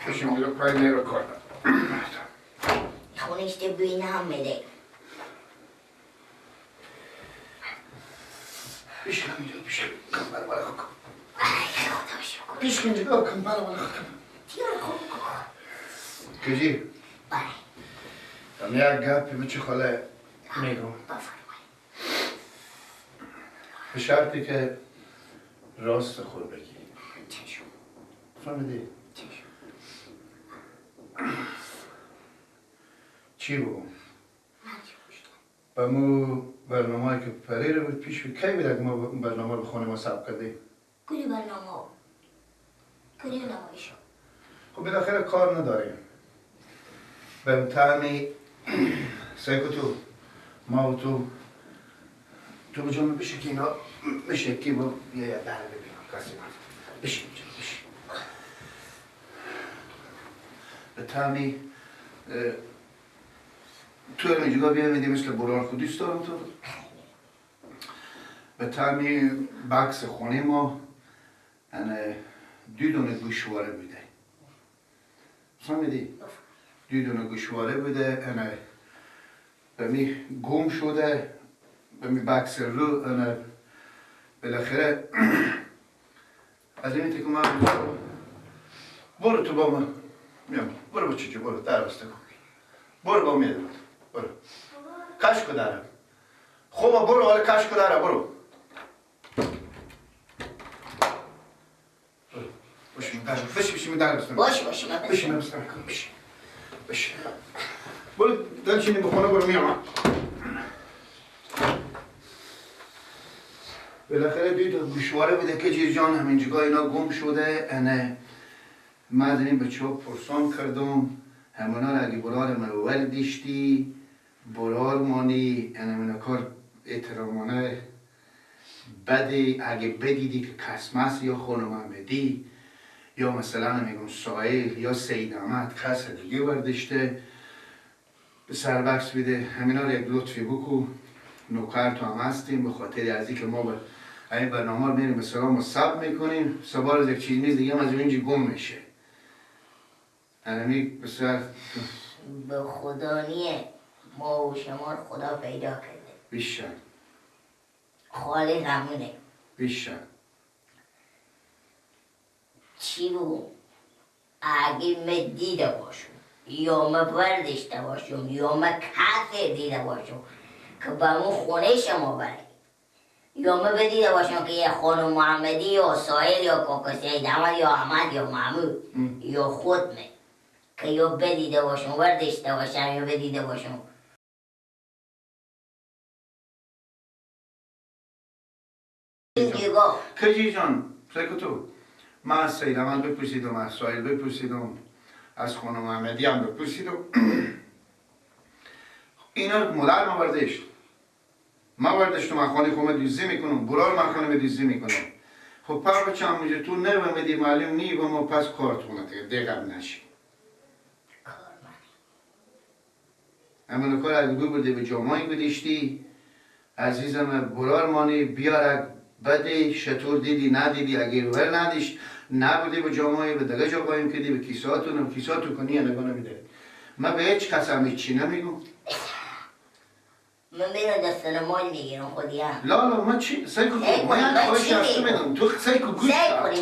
بشیم دیگه پای نیرو کردم خونش ده بینه هم میده بیش کن اینجا بیش کن برای بالا کن خدا شکر بیش کن اینجا کن برای بالا کن دیار خوب کجی؟ بله هم یک گپی به چه خاله میگم بفرمایید به شرطی که راست خود بگی چشم فهمیدی؟ چشم چی بگم؟ من چی گوشتم با مو برنامه که پری رو بود پیش کی بیده که ما برنامه رو خونه ما ثبت کردیم؟ کدی برنامه کدی نمایشنامه خب بالاخره کار نداریم به تعمی سیکو تو ما و تو بجامه بشه که اینا میشه که با یه دره ببینم کسی من بشین بشین به تعمی تو اینجا بیامیدی مثل برار خودیست دارم تو به تعمی بکس خونه ما دو دونه گوشواره بوده فهمیدی؟ دو دونه گوشواره بوده بمی گم شده بمی بکس رو بالاخره از این تکو من برو تو با من میام برو با چیچه برو در بسته کن برو با میدم برو کشکو دارم خوبه برو ولی کشکو دارم برو بشیم در بستم باش من بشیم بستم بشیم برو دلچینی بخونه برو میام بالاخره دید گوشواره بوده که جیر جان همینجگاه اینا گم شده من این بچه ها پرسان کردم همونا را اگه برار مول دیشتی برار مانی همونا کار احترامانه بده اگه بدیدی که کسمس یا خانم احمدی یا مثلا میگم سایل یا سید احمد کس دیگه بردشته به سربکس بیده همینا رو یک لطفی بکو نوکر تو هم هستیم به خاطر از که ما به این برنامه رو میریم به سلام و سب میکنیم سبار از یک چیز نیست دیگه هم از اینجا گم میشه هنمی بسر به خدا نیه ما و شما رو خدا پیدا کرده بیشتر خالق همونه بیشتر چی بگم اگه من دیده باشم یا من بردشته باشم یا من کسی دیده باشم که به مون خونه شما بره یا من بدیده باشم که یه خانم محمدی یا سایل یا کاکسی دمد یا احمد یا محمود یا خودمه که یا بدیده باشم بردشته باشم یا بدیده باشم کجی جان سیکو تو من از سید احمد بپرسیدم از سایل بپرسیدم از خانم محمدی هم بپرسیدم اینا مادر ما بردشت ما بردشتم من خانه خونه دیزی میکنم برار من خانه دیزی میکنم خب پر بچه هم میگه تو نمیدی معلوم نی و ما پس کارتونه دیگه نشی همون کار اگه ببرده به جامعه بدیشتی عزیزم برار مانی بیارک بده شطور دیدی ندیدی اگه ور ندیش نبودی به جامعه به دگه جا قایم کردی به کیساتون کیساتو کنی نگاه نمیده من به هیچ کس هم هیچی نمیگم من بیرون دستان مال میگیرم خودی هم لا من چی؟ سیکو تو من یک خواهش هستم میدم تو سیکو گوش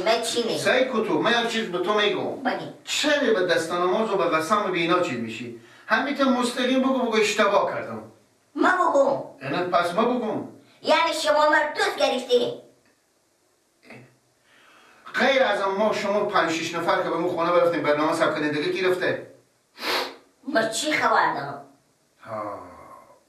من چی میگم؟ سیکو تو من یک چیز به تو میگم چرا به دستان نماز و به قسم به اینا چیز میشی؟ همیتا مستقیم بگو اشتباه کردم ما بگم یعنی پس ما بگم یعنی شما مرا دوست گرفتی؟ غیر از ما شما 5-6 نفر که به مو خونه برفتیم برنامه سب کنید دیگه کی رفته؟ ما چی خبر دارم؟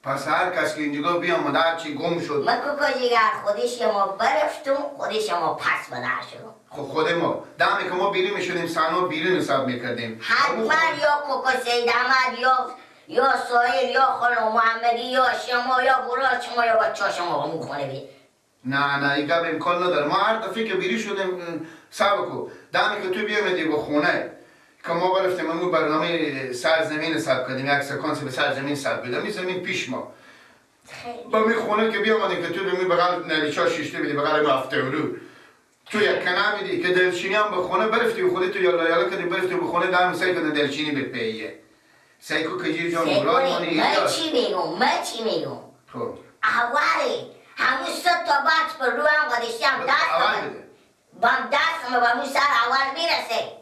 پس هر کس که اینجا بیام مادر چی گم شد من که جگر خودش ما برفتم خودش ما پس بدر شدم خب خود ما دمی که ما بیرون میشدیم سنا بیرون حساب میکردیم حتما یا کوکو سید احمد یا سایل یا خانم محمدی یا شما یا برای شما یا بچه شما همون خونه بید نه این گب امکان نداره ما هر دفعه که بیری شدیم سبکو دمی که تو بیامدی به خونه که ما برفتیم همون برنامه سرزمین سب کردیم یک سکانسی به سرزمین سب بدم این زمین پیش ما با می خونه که بیامدیم که تو به می بغل نلیچا شیشته بدی بغل ما هفته رو تو یک کنه میدی که دلچینی هم به خونه برفتی و خودی تو یالا یالا کردی برفتی و به خونه دارم سعی کنه دلچینی بپیه سعی کن که جیر جان مراد مانی من چی میگم خب اولی همون 100 تا بچ پر رو هم قدشتم دستم به همون سر اول میرسه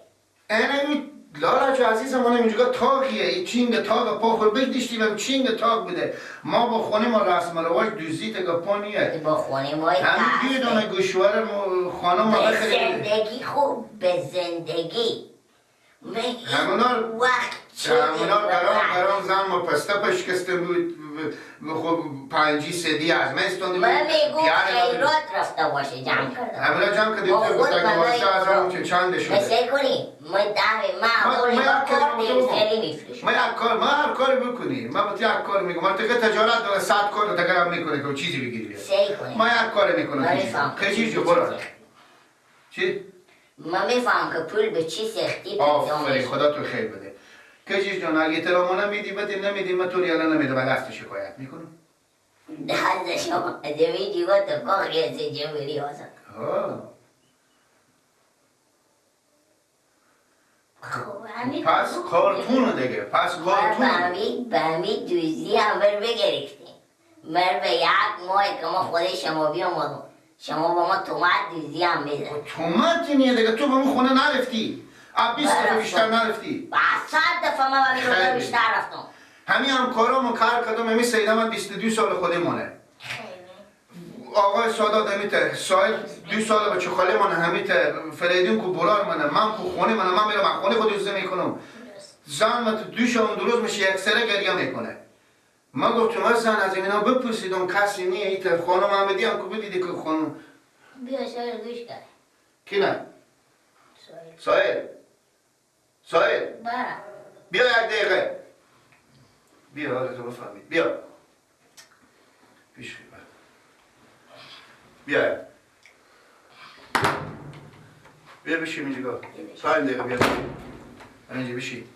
اینه لالا جو عزیزم من اینجا تاقیه این چینگ تاق پا خود بگدیشتی و چینگ تاق بده ما با خونه ما رسم رواج دوزی تگا پا نیه با خونه ما همین دیگه دونه گوشوار خانم ما به بخیره زندگی خوب به زندگی همونار برام زن ما پسته پشکسته بود خب 5 سدی از مستون من میگم خیرات رفته باشه جمع کرده همونا جمع کردیم تو بستگی باشه از همون که چنده شده بسه کنی ما هر کاری بکنی من با تی هر کاری میگم من تگه تجارت داره 100 کار رو تگه هم میکنه که چیزی بگیری ما هر کاری میکنم خیلی جو برای چی؟ من میفهم که پول به چی سختی آفرین خدا تو خیر بده کجیش جان اگه ترامانه میدی بدیم نمیدیم من طوری الان نمیده و دست شکایت میکنم دست شما ادمی جیبا تفاقی از جمعی آزد پس کارتونه دیگه پس کارتونه به همی دوزی هم بر بگرفتیم بر به یک ماه که ما خود شما بیامدم شما با ما تومت دوزی هم بزن تومتی نیه دیگه تو با ما خونه نرفتی 20 دفعه بیشتر نرفتی 100 دفعه من با بیشتر رفتم همین همکارامو کار کردم همین سیده من 22 سال خودی مانه آقای سادات همیته سایل 2 سال بچه خاله مانه همیته فریدون کو برار مانه من کو خونه مانه من میرم خونه خود دوزه میکنم زن من تو 2 شب دو روز میشه یک سره گریه میکنه من گفتم زن از اینا بپرسیدم کسی نیه ایت خانم احمدی هم کو بدیدی که خانم بیا شاید گوش کرد کی نه؟ سایل بیا یک دقیقه بیا حالا تو بفهمید بیا پیش خیبر بیا بشیم اینجا سایل دقیقه بیا اینجا بشیم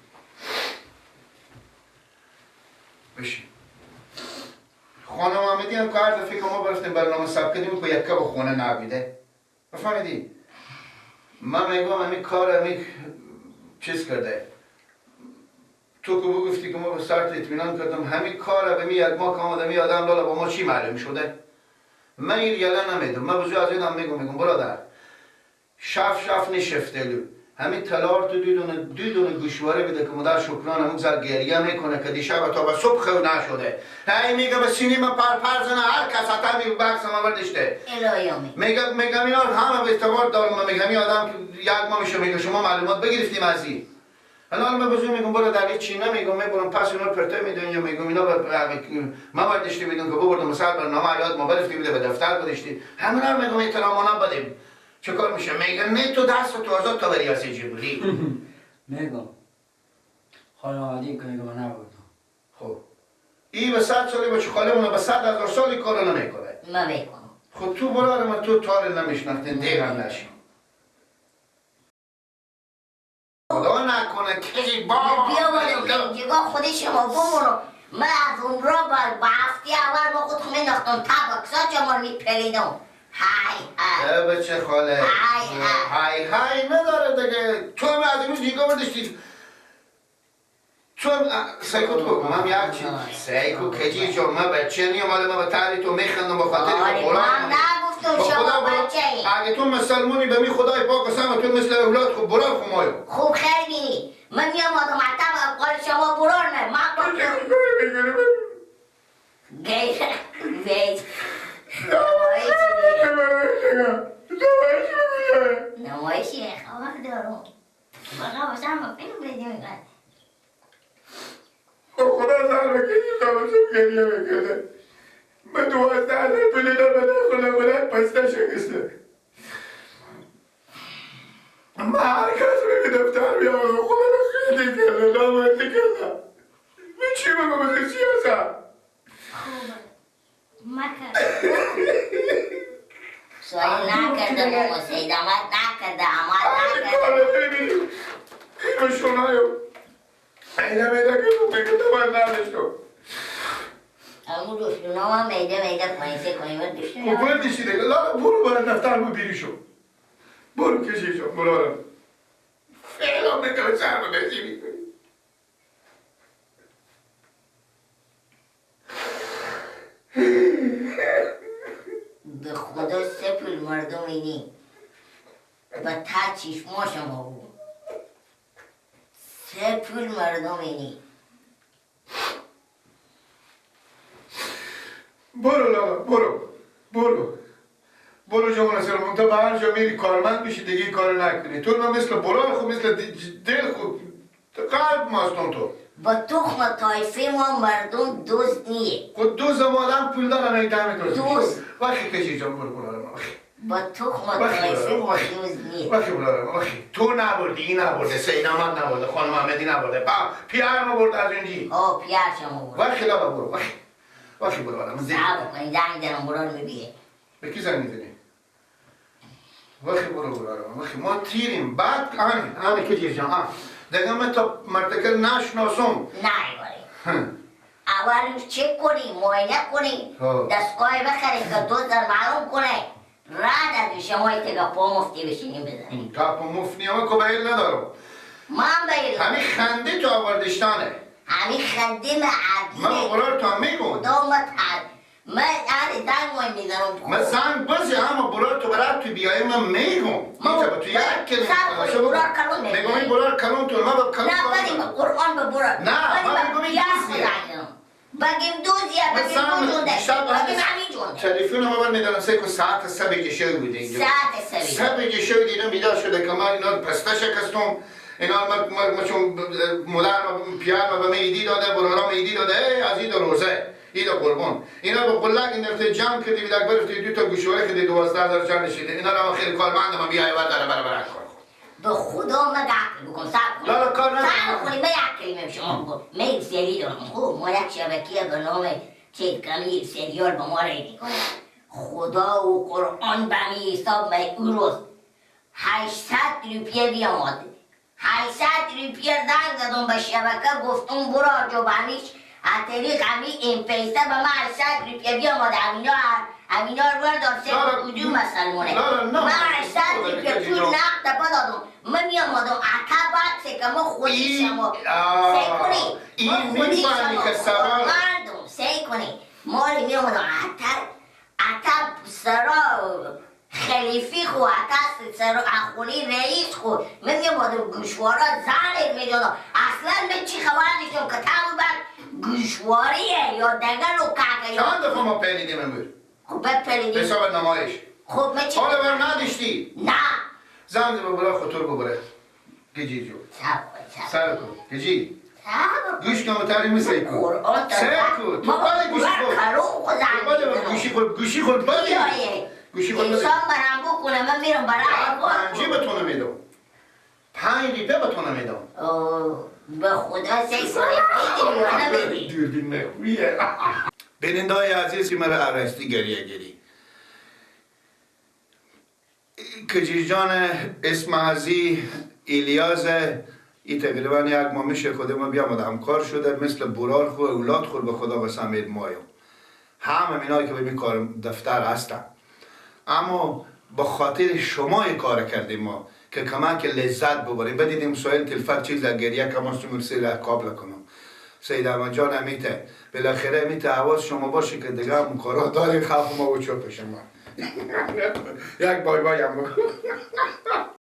خانم آمدی هم که هر دفعه که ما برفتیم برنامه ثبت کردیم که یکه به خونه نبیده بفهمیدی؟ من میگم همین کار همین چیز کرده تو که بگفتی که ما به سرت اطمینان کردم همین کار به یک ماه که آمدم این آدم لالا با ما چی معلوم شده من این یلا نمیدم من بزرگ از اینم میگم برادر شف نشفتلو همین تلار تو دو دونه گوشواره بده که مادر شکران همون زر گریه میکنه که دیشب تا به صبح خو نشده هی میگه به سینما پر زنه هر کس حتی میگه بکس ما بردشته میگم اینا همه به اعتبار دارم من میگم این آدم که یک ماه میشه میگه شما معلومات بگرفتیم از این حالا من بزرگ میگم برو در چی نمیگم میبرم پس اونا پرته میدون یا میگم اینا ما بردشتی میدون که ببردم مثلا برنامه حیات ما برفتی بوده به دفتر بردشتی همون رو میگم احترامانا بدیم چه کار میشه؟ میگه نه تو دست تو آزاد تا بری آسی جبوری میگم خانم آمدی که میگم من نبودم خب این به 100 سالی بچه خاله مونه به 100,000 سالی کارو نمیکنه من میکنم خب تو برای من تو تار نمیشنفتین دیگه هم نشیم خدا نکنه کشی بیا باید دیگه خود شما بمونو من از اون را با هفته اول با خود خونه نختم تبکسا چمار میپریدم های بچه خاله های نداره دیگه تو هم از امروز نگاه بردشتی تو هم سیکو تو من یک چیز سیکو کجی جو من بچه نیم حالا من به تحری تو میخندم با خاطر که من نگفتم شما بچه ای اگه تو مسلمونی به می خدای پاک قسم تو مثل اولاد خوب برار خمایو خوب خیلی بینی من میام آدم حتی قال شما برار نه من گفتم وید نمایشی خواهد دارم بقا باشم با فیلم بدیم اینقدر خدا زن بکنی تماشم گریه میکنه من 12 پلیدم به خونه پسته شکسته من هر کس بگی دفتر بیام خدا رو خیلی کرده نامردی کردم من چی بگم از این سیاست خوبه مکر سوال نکرده بابا سیدامت نکرده عمال نکرده اینو شنایو اینه میده که تو بگه تو من نداشتو امو دوشتونا هم میده کنیسه کنیم دوشتونا خوبه دیشی دیگه لالا برو برای دفتر ما بیری شو برو کشیشم برارم فعلا میکنه سرم بزی میکنی. به خدا سپل مردم اینی و تا چشماشم آبو سپل مردم اینی. برو لالا برو جمعه سلمان تا به هر جا میری کارمند میشی دیگه این کار نکنی. تو من مثل برای خوب مثل دل خوب قلب ماستم تو. با تخم طایفه ما مردم دوست نیه. خود دوست هم آدم پول دارن این دمه دوست وقتی کشی جان برارم با تخم طایفه ما دوست نیه. وقتی برارم تو نبردی این نبرده سیدامت نبرده خانم محمدی نبرده پیار ما برده از اینجی پیار شما برده وقتی لابا برو وقتی برارم صحبه کنی زنگ دارم برار میبیه. به کی زنگ میزنی؟ وقتی برارم وقتی ما تیریم بعد همه کشی جان دیگه من تا مرتکل نشناسم نه باری اول چک کنی معاینه کنی دستگاه بخری که دوست در معلوم کنه رد از شما تگه پا مفتی بشینیم بزنیم. تا پا مفتی همه که بیل ندارم من بیل همین خنده تو آوردشتانه همین خنده من عدیده من برار تا میگم خدا من زنگ مهم میزنم من زنگ بزی اما برار تو برار تو بیایی من میگم اینجا با تو یک کلمه برار کلون میگم این برار کلون تو من با کلون نه بگیم قرآن به برار نه من میگم این دوزیه بگیم دوزیه بگیم دوزونده بگیم همین جونده تلیفون هم من میدانم سه که ساعت سبی جشوی بوده اینجا سبی جشوی دیدم بیدار شده که من اینا پسته شکستم اینا من چون مدر پیار و به ایدی داده برارم ایدی داده از اید روزه اید قربان اینا با قلق این نرفته جمع کردی بیدک برفتی دو تا گوشواره که 12,000 چند نشیده اینا را خیلی کارمند من بیایی ور داره برای کار به خدا من عقل بکن سب کنی لالا کار ندارم سب کنی من یک کلمه شما بکن من یک سری دارم خوب ما یک شبکیه به نام چیکمی سریال به ما ریدی کنه خدا و قرآن به می حساب من اون روز 800 روپیه بیاماده 800 روپیه زنگ زدم به شبکه گفتم برا جو بمیش از طریق همی این پیسه به من 800 روپیه بیاماده امینا رو بردار سه کدوم مسلمونه من 800 روپیه پول نقد بدادم من میامادم عقب بکسه که ما خودیشم و سه کنی این میفهمی که سوال مردم سه کنی مالی میامادم عقب سرا خلیفی خو عقب سرا اخونی رئیس خو من میامادم گوشوارا زنگ میدادم اصلا من چی خبر نیستم که تمام بعد گوشواریه یا دگر و ککه چند دفعه ما پلیدیم امور خب بپلیدیم حساب نمایش خب من چی حالا بر نداشتی نه زنگ ببرا خطور ببره گجی جو سر کن گجی گوش کن متعلیم میسی کن سر کن تو باید گوشی خود بادی گوشی خود انسان برم بکنه من میرم برای پنجی به تو نمیدم 5 ریپه به تو نمیدم به خدا سی کنی دوربین مخفیه بیننده های عزیزی مرا ارستی گریه گری کجی جان اسم عزی ایلیاز ای تقریبا یک ماه میشه خودم بیامد همکار شده مثل برار خود اولاد خود به خدا قسم اید مایم همه اینایی که به می کار دفتر هستن اما با خاطر شما این کار کردیم ما که کمک لذت ببریم بدیدیم سوال تلفت چیز در گریه که ما سمرسی را قابل کنم سید احمد جان امیته بالاخره امیته حواظ شما باشه که دیگه هم کارا داری خواه ما و چوب شما یک بای بای هم